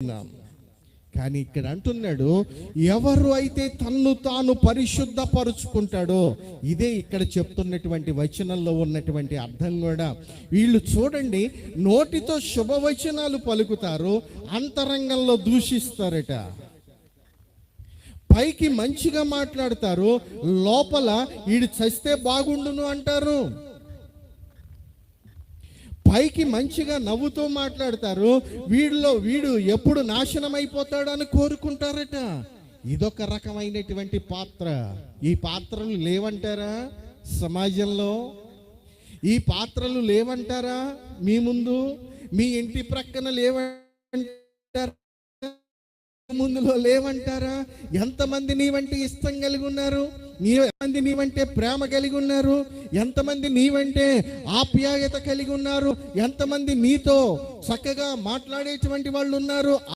వచనం. కానీ ఇక్కడ అంటున్నాడు, ఎవరు అయితే తన్ను తాను పరిశుద్ధపరుచుకుంటాడో, ఇదే ఇక్కడ చెప్తున్నటువంటి వచనంలో ఉన్నటువంటి అర్థం కూడా. వీళ్ళు చూడండి, నోటితో శుభవచనాలు పలుకుతారు, అంతరంగంలో దూషిస్తారట. పైకి మంచిగా మాట్లాడతారు, లోపల వీడు చస్తే బాగుండును అంటారు. పైకి మంచిగా నవ్వుతూ మాట్లాడతారు, వీడు ఎప్పుడు నాశనం అయిపోతాడని కోరుకుంటారట. ఇదొక రకమైనటువంటి పాత్ర. ఈ పాత్రలు లేవంటారా సమాజంలో? ఈ పాత్రలు లేవంటారా మీ ముందు? మీ ఇంటి ప్రక్కన లేవంటారా? ముందులో లేవంటారా? ఎంతమంది నీవంటే ఇష్టం కలిగి ఉన్నారు? ఎంతమంది నీవంటే ప్రేమ కలిగి ఉన్నారు? ఎంతమంది నీవంటే ఆప్యాయత కలిగి ఉన్నారు? ఎంతమంది నీతో చక్కగా మాట్లాడేటువంటి వాళ్ళు ఉన్నారు?